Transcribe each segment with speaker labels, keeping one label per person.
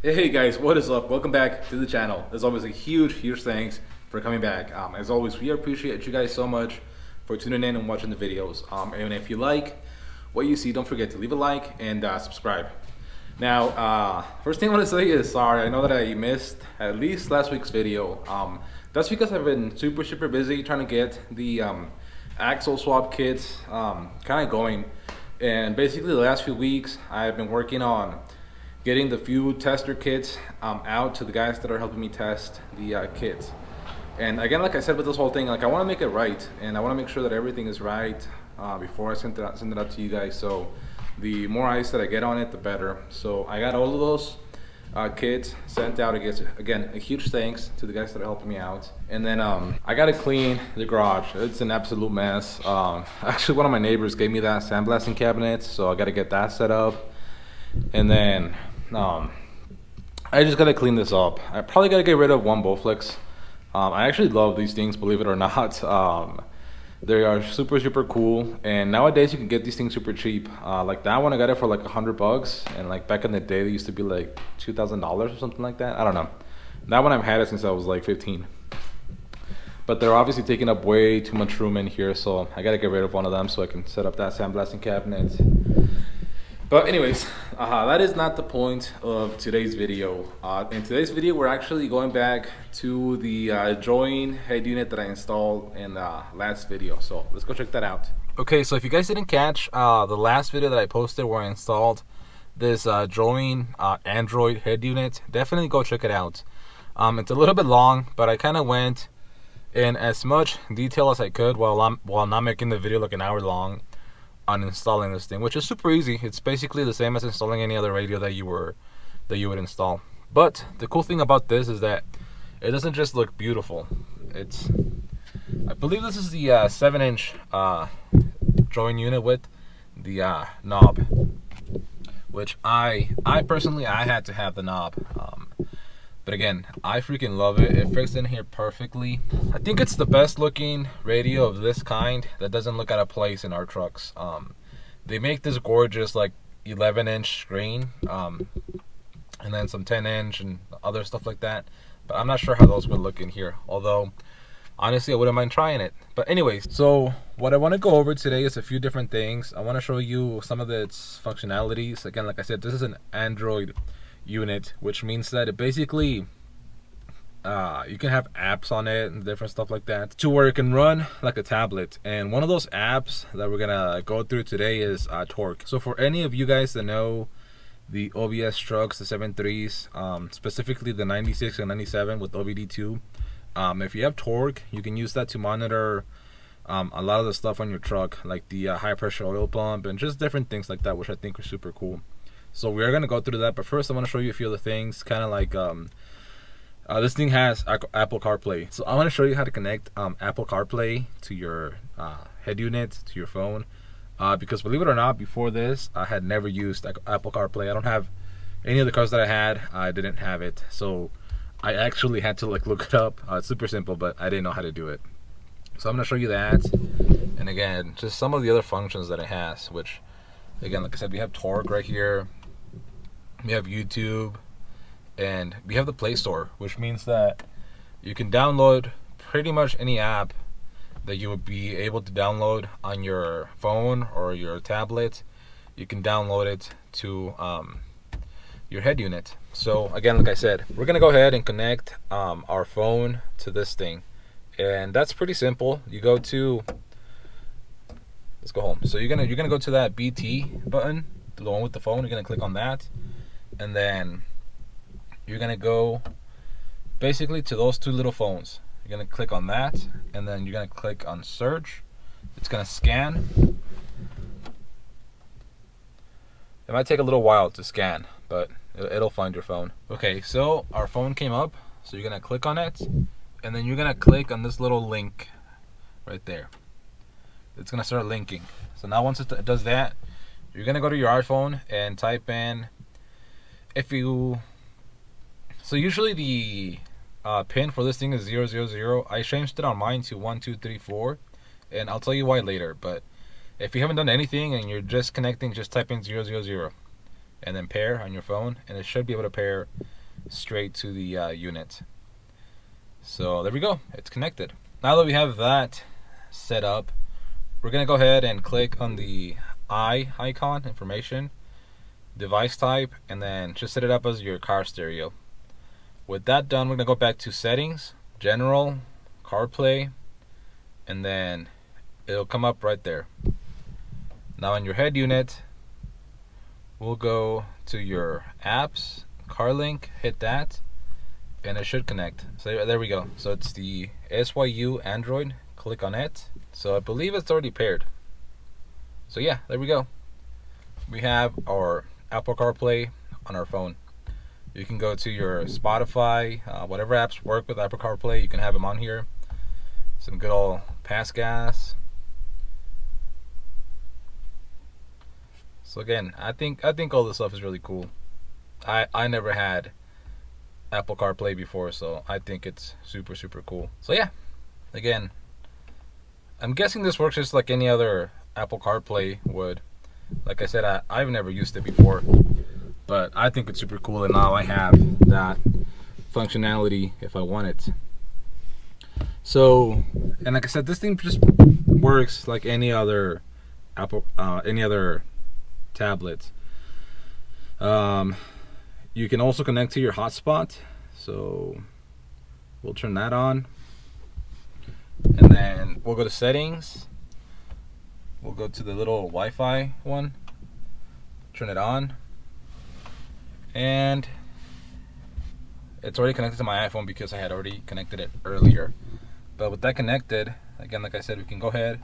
Speaker 1: Hey guys, what is up? Welcome back to the channel. As always, a huge thanks for coming back. As always, we appreciate you guys so much for tuning in and watching the videos. And if you like what you see, don't forget to leave a like and subscribe. Now, first thing I want to say is sorry. I know that I missed at least last week's video. That's because I've been super busy trying to get the axle swap kits kind of going. And basically the last few weeks, I've been working on getting the few tester kits out to the guys that are helping me test the kits. And again, like I said with this whole thing, like I want to make it right, and I want to make sure that everything is right before I send it out to you guys. So the more eyes that I get on it, the better. So I got all of those kits sent out. Again, a huge thanks to the guys that are helping me out. And then I got to clean the garage. It's an absolute mess. Actually, one of my neighbors gave me that sandblasting cabinet, so I got to get that set up. And then I just gotta clean this up. I probably gotta get rid of one Bowflex. I actually love these things, believe it or not. They are super cool, and nowadays you can get these things super cheap. Like that one, I got it for like $100, and like back in the day, they used to be like $2,000 or something like that. I don't know. That one I've had it since I was like 15. But they're obviously taking up way too much room in here, so I gotta get rid of one of them so I can set up that sandblasting cabinet. But anyways, that is not the point of today's video. In today's video, we're actually going back to the drawing head unit that I installed in the last video. So let's go check that out. Okay, so if you guys didn't catch the last video that I posted where I installed this drawing Android head unit, definitely go check it out. It's a little bit long, but I kind of went in as much detail as I could while not making the video like an hour long on installing this thing, which is super easy. It's basically the same as installing any other radio that you would install. But the cool thing about this is that it doesn't just look beautiful. I believe this is the 7-inch drawing unit with the knob, which I personally had to have the knob. But again, I freaking love it. It fits in here perfectly. I think it's the best looking radio of this kind that doesn't look out of place in our trucks. They make this gorgeous like 11-inch screen, and then some 10-inch and other stuff like that. But I'm not sure how those would look in here. Although, honestly, I wouldn't mind trying it. But anyways, so what I want to go over today is a few different things. I want to show you some of its functionalities. Again, like I said, this is an Android unit, which means that it basically you can have apps on it and different stuff like that to where it can run like a tablet. And one of those apps that we're gonna go through today is Torque. So for any of you guys that know the OBS trucks, the 7.3s, specifically the 96 and 97 with OBD2, if you have Torque, you can use that to monitor a lot of the stuff on your truck, like the high pressure oil pump and just different things like that, which I think are super cool. So we are going to go through that, but first I want to show you a few other things, kind of like this thing has Apple CarPlay. So I want to show you how to connect Apple CarPlay to your head unit, to your phone, because believe it or not, before this I had never used Apple CarPlay. I don't have any of the cars that I had, I didn't have it. So I actually had to like look it up. It's super simple, but I didn't know how to do it. So I'm going to show you that, and again, just some of the other functions that it has, which again, like I said, we have Torque right here. We have YouTube, and we have the Play Store, which means that you can download pretty much any app that you would be able to download on your phone or your tablet. You can download it to your head unit. So again, like I said, we're gonna go ahead and connect our phone to this thing, and that's pretty simple. You go to, let's go home. So you're gonna go to that BT button, the one with the phone. You're gonna click on that, and then you're gonna go basically to those two little phones. You're gonna click on that, and then you're gonna click on search. It's gonna scan. It might take a little while to scan, but it'll find your phone. Okay, so our phone came up, so you're gonna click on it, and then you're gonna click on this little link right there. It's gonna start linking. So now once it does that, you're gonna go to your iPhone and type in, so usually the pin for this thing is 000. I changed it on mine to 1234, and I'll tell you why later. But if you haven't done anything and you're just connecting, just type in 000 and then pair on your phone, and it should be able to pair straight to the unit. So there we go, it's connected. Now that we have that set up, we're gonna go ahead and click on the eye icon, information, device type, and then just set it up as your car stereo. With that done, we're gonna go back to settings, general, CarPlay, and then it'll come up right there. Now in your head unit, we'll go to your apps, CarLink, hit that, and it should connect. So there we go. So it's the SYU Android, click on it. So I believe it's already paired. So yeah, there we go. We have our Apple CarPlay on our phone. You can go to your Spotify, whatever apps work with Apple CarPlay, you can have them on here. Some good old pass gas. So again, I think all this stuff is really cool. I never had Apple CarPlay before, so I think it's super cool. So yeah, again, I'm guessing this works just like any other Apple CarPlay would. Like I said, I've never used it before, but I think it's super cool, and now I have that functionality if I want it. So, and like I said, this thing just works like any other Apple, any other tablet. You can also connect to your hotspot, so we'll turn that on, and then we'll go to settings. We'll go to the little Wi-Fi one, turn it on, and it's already connected to my iPhone because I had already connected it earlier. But with that connected, again, like I said, we can go ahead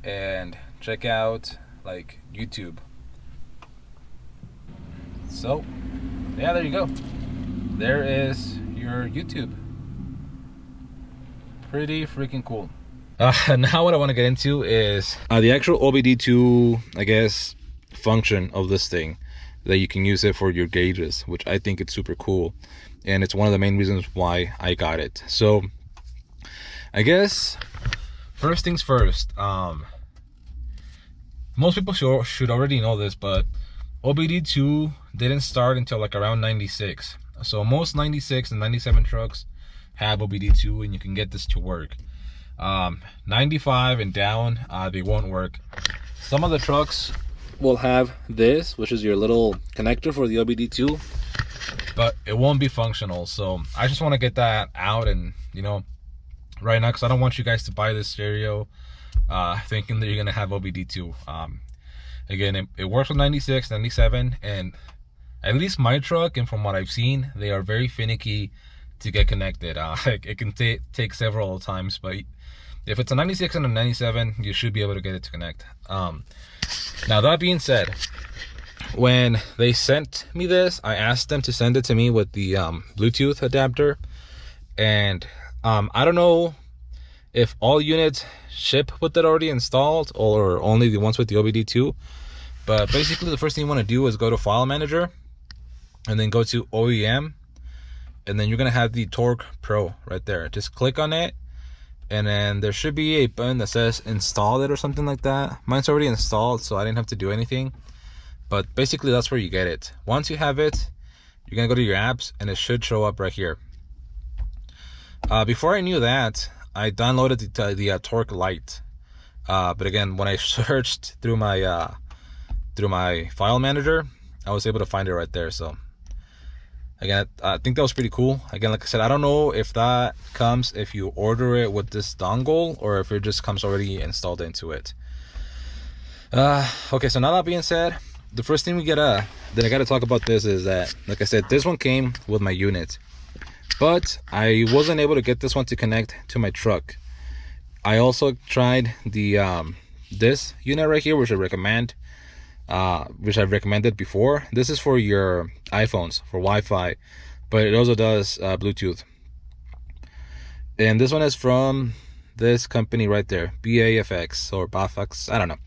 Speaker 1: and check out like YouTube. So yeah, there you go. There is your YouTube. Pretty freaking cool. Now what I want to get into is the actual OBD2, I guess, function of this thing, that you can use it for your gauges, which I think it's super cool, and it's one of the main reasons why I got it. So I guess first things first, most people should already know this, but OBD2 didn't start until like around 96. So most 96 and 97 trucks have OBD2, and you can get this to work. 95 and down, they won't work. Some of the trucks will have this, which is your little connector for the OBD2, but it won't be functional. So I just want to get that out, and you know, right now, because I don't want you guys to buy this stereo thinking that you're gonna have OBD2. Again, it works with 96, 97, and at least my truck, and from what I've seen, they are very finicky to get connected. It can take several times, but if it's a 96 and a 97, you should be able to get it to connect. Now that being said, when they sent me this, I asked them to send it to me with the Bluetooth adapter, and I don't know if all units ship with it already installed or only the ones with the OBD2, but basically the first thing you want to do is go to File Manager and then go to OEM, and then you're gonna have the Torque Pro right there. Just click on it, and then there should be a button that says install it or something like that. Mine's already installed, so I didn't have to do anything, but basically that's where you get it. Once you have it, you're gonna go to your apps, and it should show up right here. Before I knew that, I downloaded the Torque Lite, but again, when I searched through my file manager, I was able to find it right there. So again, I think that was pretty cool. Again, like I said, I don't know if that comes if you order it with this dongle or if it just comes already installed into it. Okay, so now that being said, the first thing that I gotta talk about this is that, like I said, this one came with my unit, but I wasn't able to get this one to connect to my truck. I also tried the this unit right here, which I recommend, which I've recommended before. This is for your iPhones for Wi-Fi, but it also does Bluetooth. And this one is from this company right there, BAFX or BAFX, I don't know.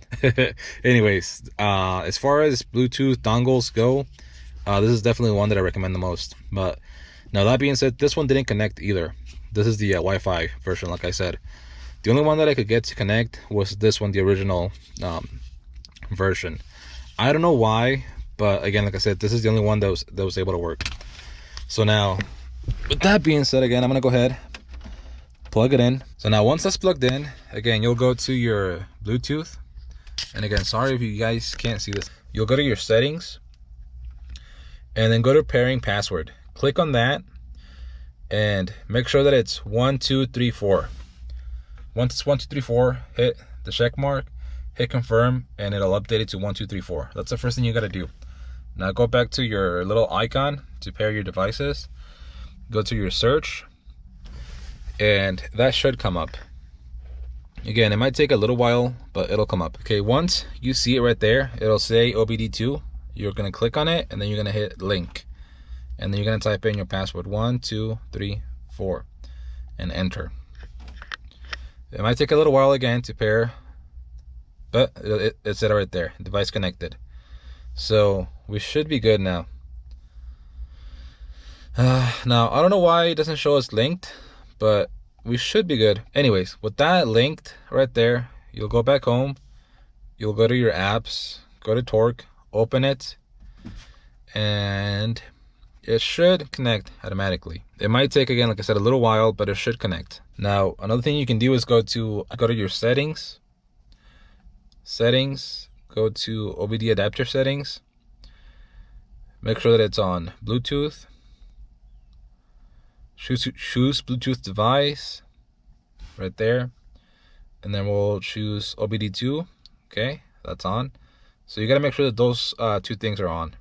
Speaker 1: Anyways, as far as Bluetooth dongles go, this is definitely one that I recommend the most. But now that being said, this one didn't connect either. This is the Wi-Fi version, like I said. The only one that I could get to connect was this one, the original version. I don't know why, but again, like I said, this is the only one that was able to work. So now, with that being said, again, I'm gonna go ahead, plug it in. So now once that's plugged in, again, you'll go to your Bluetooth. And again, sorry if you guys can't see this. You'll go to your settings and then go to pairing password. Click on that and make sure that it's 1234. Once it's 1234, hit the check mark, hit confirm, and it'll update it to 1234. That's the first thing you gotta do. Now go back to your little icon to pair your devices. Go to your search, and that should come up. Again, it might take a little while, but it'll come up. Okay, once you see it right there, it'll say OBD2. You're gonna click on it, and then you're gonna hit link. And then you're gonna type in your password, 1234, and enter. It might take a little while again to pair, but it said it right there, device connected. So we should be good now. Now, I don't know why it doesn't show us linked, but we should be good. Anyways, with that linked right there, you'll go back home, you'll go to your apps, go to Torque, open it, and it should connect automatically. It might take, again, like I said, a little while, but it should connect. Now, another thing you can do is go to your settings, go to OBD adapter settings, make sure that it's on Bluetooth, choose Bluetooth device right there, and then we'll choose OBD2. Okay, that's on. So you got to make sure that those two things are on.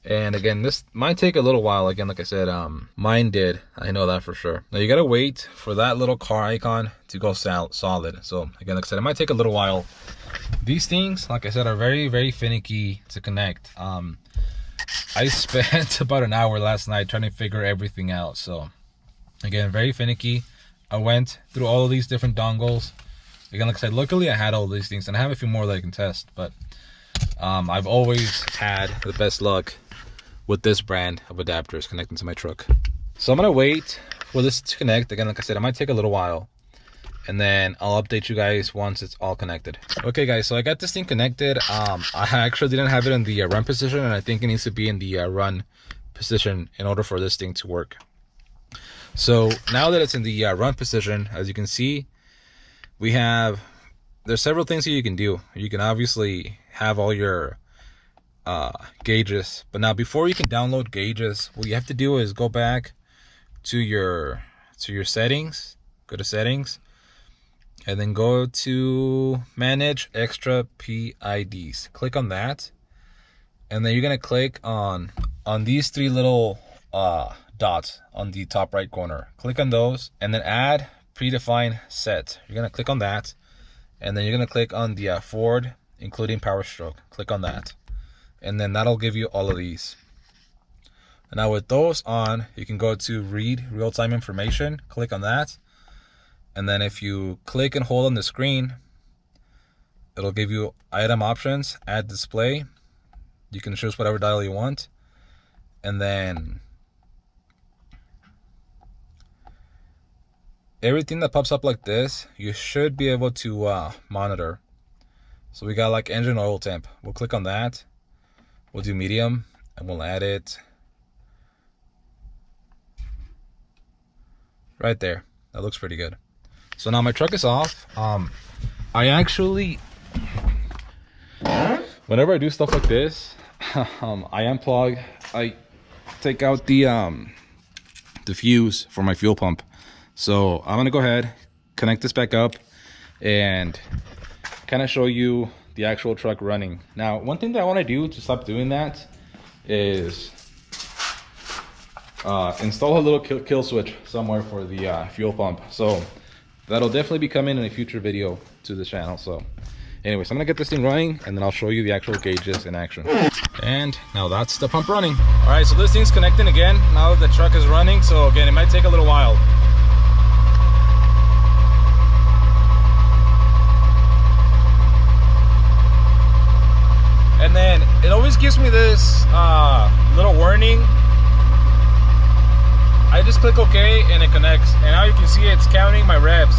Speaker 1: And again, this might take a little while. Again, like I said, mine did. I know that for sure. Now you got to wait for that little car icon to go solid. So again, like I said, it might take a little while. These things, like I said, are very, very finicky to connect. I spent about an hour last night trying to figure everything out. So again, very finicky. I went through all of these different dongles. Again, like I said, luckily I had all these things, and I have a few more that I can test, but I've always had the best luck with this brand of adapters connecting to my truck. So I'm gonna wait for this to connect. Again, like I said, it might take a little while, and then I'll update you guys once it's all connected. Okay guys, so I got this thing connected. I actually didn't have it in the run position, and I think it needs to be in the run position in order for this thing to work. So now that it's in the run position, as you can see, there's several things that you can do. You can obviously have all your gauges, but now before you can download gauges, what you have to do is go back to your settings, go to settings, and then go to manage extra PIDs. Click on that, and then you're gonna click on these three little dots on the top right corner. Click on those, and then add predefined set. You're gonna click on that, and then you're gonna click on the Ford including POWERSTROKE. Click on that, and then that'll give you all of these. And now with those on, you can go to read real-time information. Click on that, and then if you click and hold on the screen, it'll give you item options, add display. You can choose whatever dial you want, and then everything that pops up like this, you should be able to monitor. So we got like engine oil temp. We'll click on that. We'll do medium, and we'll add it right there. That looks pretty good. So now my truck is off. I actually, whenever I do stuff like this, I unplug. I take out the fuse for my fuel pump. So I'm gonna go ahead, connect this back up, and kind of show you the actual truck running. Now, one thing that I want to do to stop doing that is install a little kill switch somewhere for the fuel pump. So that'll definitely be coming in a future video to the channel. So anyways, I'm gonna get this thing running, and then I'll show you the actual gauges in action. And now that's the pump running. All right, so this thing's connecting again now that the truck is running. So again, it might take a little while. And then it always gives me this little warning. I just click OK and it connects. And now you can see it's counting my revs.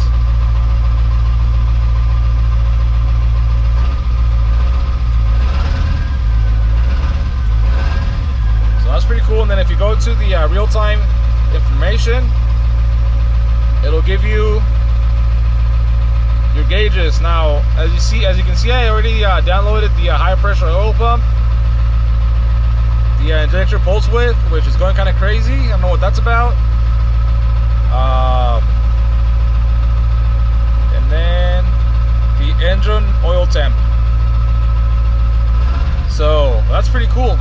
Speaker 1: So that's pretty cool. And then if you go to the real-time information, it'll give you your gauges. Now, as you can see, I already downloaded the high pressure oil pump, the injector pulse width, which is going kind of crazy. I don't know what that's about. And then the engine oil temp. So that's pretty cool.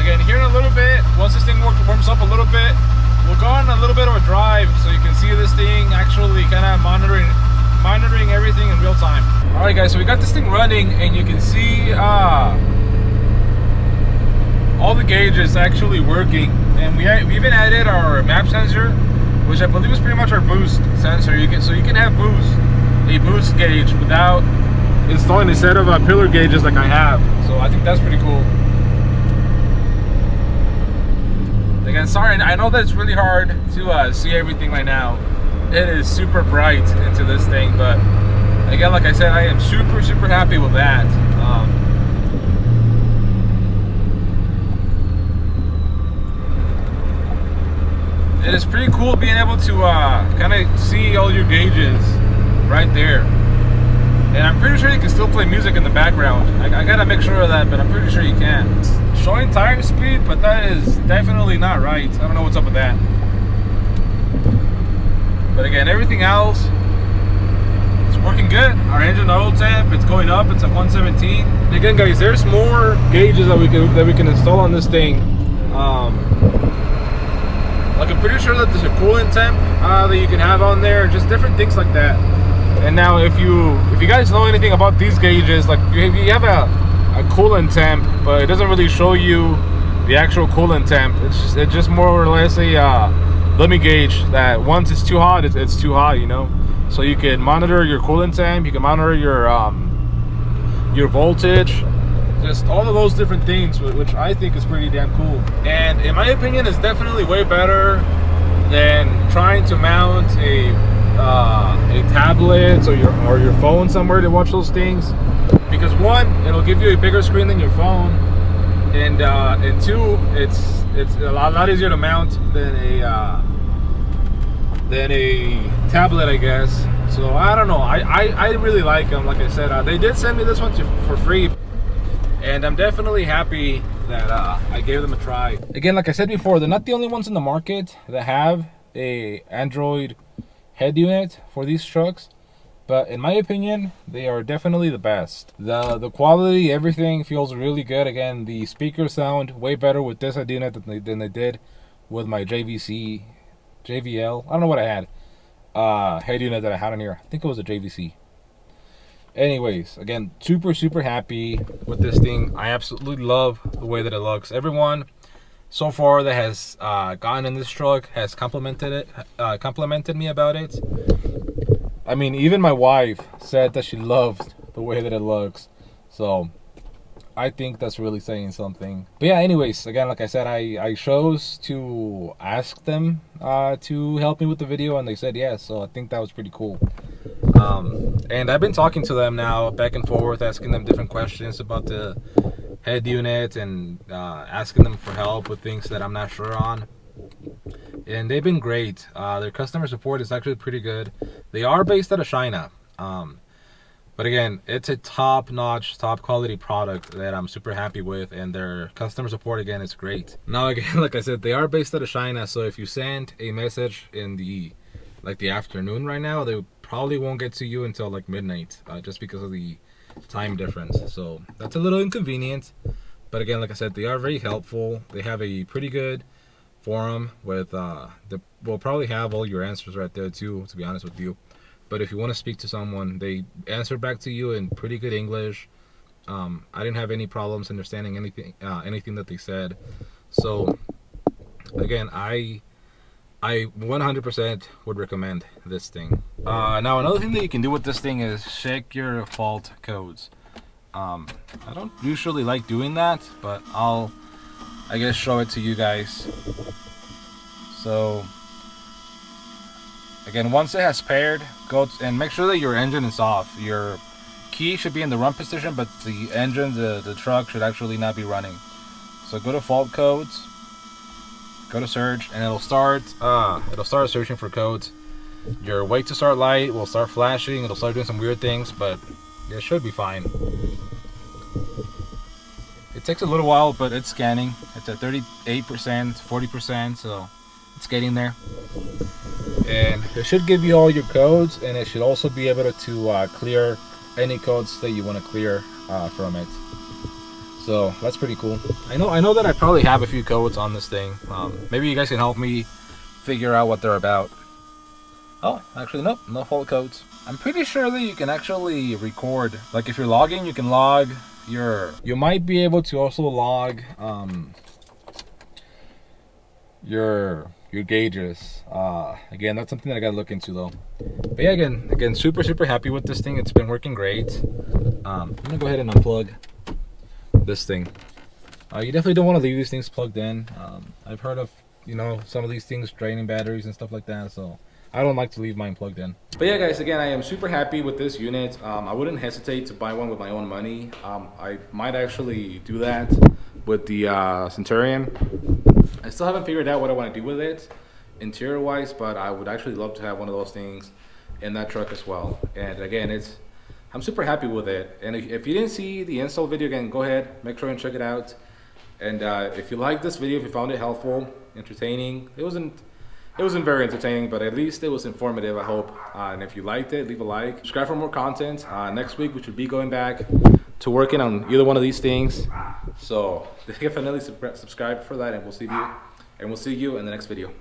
Speaker 1: Again, here in a little bit, once this thing warms up a little bit, we'll go on a little bit of a drive so you can see this thing actually kind of monitoring everything in real time. All right, guys, so we got this thing running, and you can see all the gauges actually working. And we even added our map sensor, which I believe is pretty much our boost sensor. So you can have a boost gauge without installing a set of pillar gauges like I have. So I think that's pretty cool. Again, sorry, I know that it's really hard to see everything right now. It is super bright into this thing, but again, like I said, I am super happy with that. It is pretty cool being able to kind of see all your gauges right there. And I'm pretty sure you can still play music in the background. I gotta make sure of that, but I'm pretty sure you can. It's showing tire speed, but that is definitely not right. I don't know what's up with that. But again, everything else is working good. Our engine oil temp, it's going up. It's at 117. And again, guys, there's more gauges that we can install on this thing. Like I'm pretty sure that there's a coolant temp that you can have on there, just different things like that. And now, if you guys know anything about these gauges, like if you have a coolant temp, but it doesn't really show you the actual coolant temp. It's just more or less a limit gauge that once it's too hot, it's too hot, you know. So you can monitor your coolant temp, you can monitor your voltage, just all of those different things, which I think is pretty damn cool. And in my opinion, it's definitely way better than trying to mount a tablet or your phone somewhere to watch those things, because one, it'll give you a bigger screen than your phone, and two, it's a lot easier to mount than a tablet, I guess. So I don't know, I really like them. Like I said, they did send me this one for free, and I'm definitely happy that I gave them a try. Again, like I said before, they're not the only ones in the market that have a Android head unit for these trucks, but in my opinion, they are definitely the best. The quality, everything feels really good. Again, the speakers sound way better with this head unit than they did with my JVL. I don't know what I had. Head unit that I had on here. I think it was a JVC. Anyways, again, super happy with this thing. I absolutely love the way that it looks. Everyone so far that has gotten in this truck has complimented me about it. I mean, even my wife said that she loved the way that it looks. So I think that's really saying something. But yeah, anyways, again, like I said, I chose to ask them to help me with the video, and they said yes. So I think that was pretty cool. And I've been talking to them now back and forth, asking them different questions about the head unit, and asking them for help with things that I'm not sure on. And they've been great. Their customer support is actually pretty good. They are based out of China. But again, it's a top-notch, top-quality product that I'm super happy with, and their customer support, again, is great. Now, again, like I said, they are based out of China, so if you send a message in the afternoon right now, they probably won't get to you until like midnight, just because of the time difference. So that's a little inconvenient. But again, like I said, they are very helpful. They have a pretty good forum with we'll probably have all your answers right there too, to be honest with you. But if you want to speak to someone, they answer back to you in pretty good English. I didn't have any problems understanding anything that they said. So again, I 100% would recommend this thing. Now, another thing that you can do with this thing is check your fault codes. I don't usually like doing that, but I guess show it to you guys. So again, once it has paired, go and make sure that your engine is off. Your key should be in the run position, but the engine, the truck should actually not be running. So go to fault codes,
Speaker 2: go to search, and it'll start searching for codes. Your wait to start light will start flashing. It'll start doing some weird things, but it should be fine. It takes a little while, but it's scanning. It's at 38%, 40%, so it's getting there. And it should give you all your codes, and it should also be able to clear any codes that you want to clear from it. So that's pretty cool. I know that I probably have a few codes on this thing. Maybe you guys can help me figure out what they're about. Oh, actually, nope, no fault codes. I'm pretty sure that you can actually record. Like if you're logging, you can log your. You might be able to also log your gauges. Again, that's something that I gotta look into though. But yeah, again, super happy with this thing. It's been working great. I'm gonna go ahead and unplug this thing. You definitely don't want to leave these things plugged in. I've heard of, you know, some of these things draining batteries and stuff like that, so I don't like to leave mine plugged in. But yeah, guys, again, I am super happy with this unit. I wouldn't hesitate to buy one with my own money. I might actually do that with the Centurion. I still haven't figured out what I want to do with it interior wise, but I would actually love to have one of those things in that truck as well. And again, I'm super happy with it. And if you didn't see the install video, again, go ahead, make sure and check it out. And if you liked this video, if you found it helpful, entertaining, it wasn't very entertaining, but at least it was informative, I hope. And if you liked it, leave a like. Subscribe for more content. Next week, we should be going back to working on either one of these things. So definitely subscribe for that, and we'll see you in the next video.